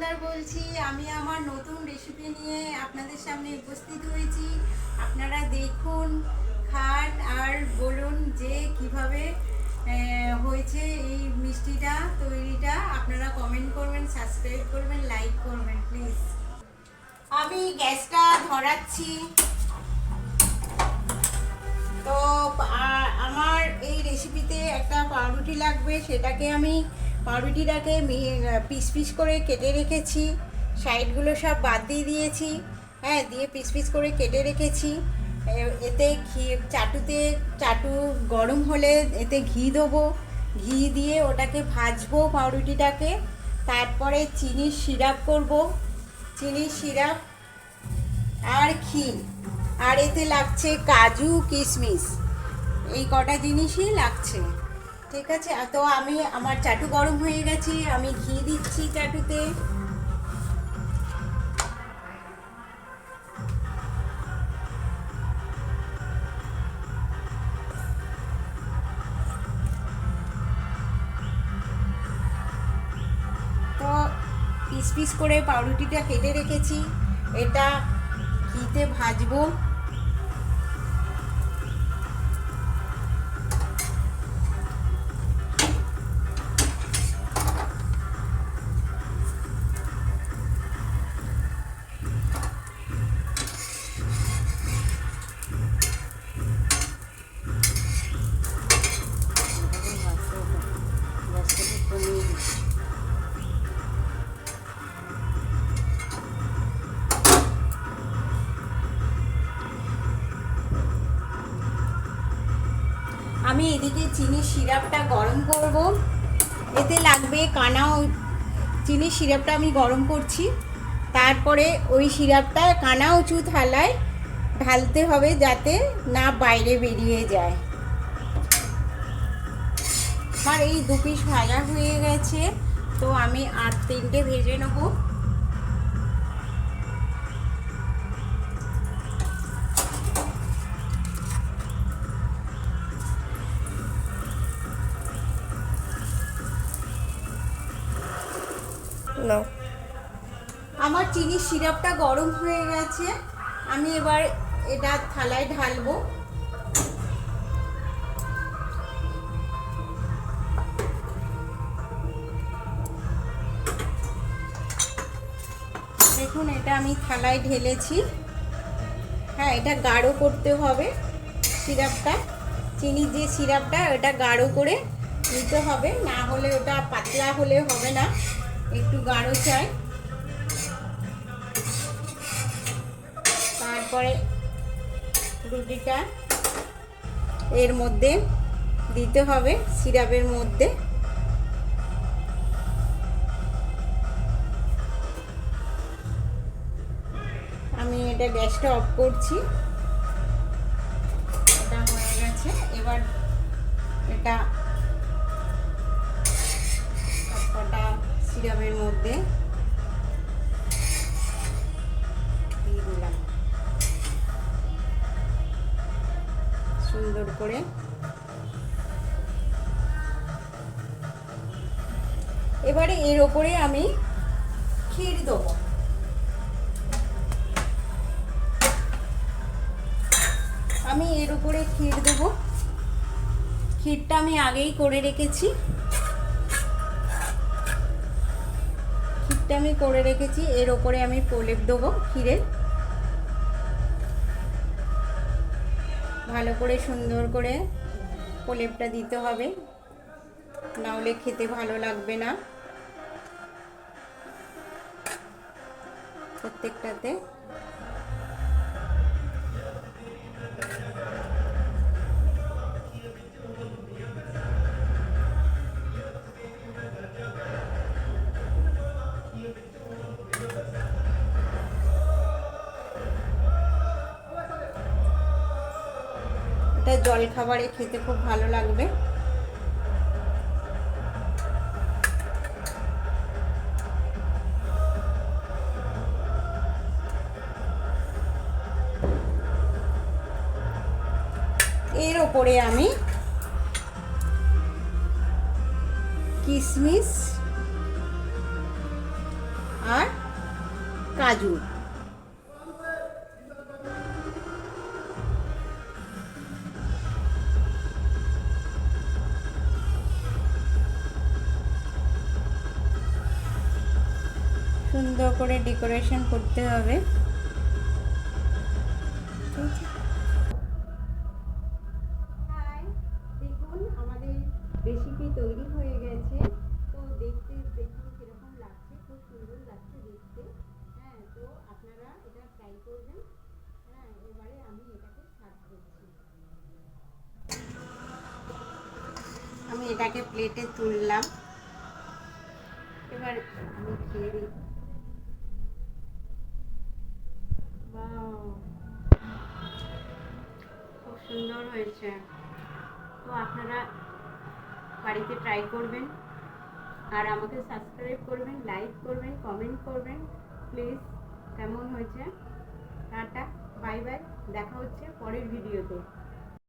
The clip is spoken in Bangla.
হালদার বলছি। আমি আমার নতুন রেসিপি নিয়ে আপনাদের সামনে উপস্থিত হয়েছি। আপনারা দেখুন, খান আর বলুন যে কিভাবে হয়েছে এই মিষ্টিটা তৈরিটা। আপনারা কমেন্ট করবেন, সাবস্ক্রাইব করবেন, লাইক করবেন প্লিজ। আমি গ্যাসটা ধরাচ্ছি। তো আমার এই রেসিপিতে একটা পাউরুটি লাগবে, সেটাকে আমি পাউরুটিটাকে পিস পিস করে কেটে রেখেছি। সাইডগুলো সব বাদ দিয়ে দিয়েছি, হ্যাঁ, দিয়ে পিস পিস করে কেটে রেখেছি। এতে ঘি চাটু গরম হলে এতে ঘি দেবো। ঘি দিয়ে ওটাকে ভাজবো পাউরুটিটাকে। তারপরে চিনির সিরাপ করব, চিনির সিরাপ আর ক্ষীর। আর এতে লাগছে কাজু কিশমিশ, এই কটা জিনিসই লাগছে। ঠিক আছে, তো আমার চাটু গরম হয়ে গেছে, আমি ঘি দিচ্ছি চাটুতে। তো পিস পিস করে পাউরুটিটা কেটে রেখেছি, এটা ঘিতে ভাজবো। আমি এদিকে চিনির সিরাপটা গরম করব। এতে লাগবে চিনির সিরাপটা আমি গরম করছি। তারপরে ওই সিরাপটা কানা উঁচু থালায় ঢালতে হবে, যাতে না বাইরে বেরিয়ে যায়। আমার এই 2 পিস ভাজা হয়ে গেছে, তো আমি আর 3টে ভেজে নেবো। আমার চিনির সিরাপটা গরম হয়ে গেছে, আমি এবার এটা থালায় ঢালবো। দেখুন, এটা আমি থালায় ঢেলেছি। হ্যাঁ, এটা গাঢ় করতে হবে সিরাপটা। চিনির যে সিরাপটা, ওটা গাঢ় করে নিতে হবে, না হলে ওটা পাতলা হলে হবে না, একটু গাঢ় চাই। তারপরে রুটিটা এর মধ্যে দিতে হবে, সিরাপের মধ্যে। আমি এটা গ্যাসটা অফ করছি। এটা হয়ে গেছে, এবার এটা সবকটা সিরাপের মধ্যে দিয়ে দিলাম সুন্দর করে। এবারে এর ওপরে আমি ক্ষীর দেবো। আমি এর উপরে ক্ষীর দেবো। ক্ষীরটা আমি আগেই করে রেখেছি। এর ওপরে আমি প্রলেপ দেবো ক্ষীরের। ভালো করে সুন্দর করে প্রলেপটা দিতে হবে, না হলে খেতে ভালো লাগবে না। প্রত্যেকটাতে এটা জল খাবারে খেতে খুব ভালো লাগবে। এর ওপরে আমি কিশমিশ কাজু। সুন্দর করে ডেকোরেশন করতে হবে। দেখুন আমাদের রেসিপি তৈরি হয়ে গেছে। তো দেখতে দেখুন কিরকম লাগছে, খুব সুন্দর লাগছে দেখতে। হ্যাঁ, তো আপনারা এটা ট্রাই করবেন। হ্যাঁ, এবারে আমি এটাকে সার্ভ করছি। আমি এটাকে প্লেটে তুললাম, এবার আমি খেয়ে দিই। খুব সুন্দর হয়েছে। তো আপনারা বাড়িতে ট্রাই করবেন, আর আমাকে সাবস্ক্রাইব করবেন, লাইক করবেন, কমেন্ট করবেন প্লিজ। কেমন হয়েছে? টাটা, বাই বাই, দেখা হচ্ছে পরের ভিডিওতে।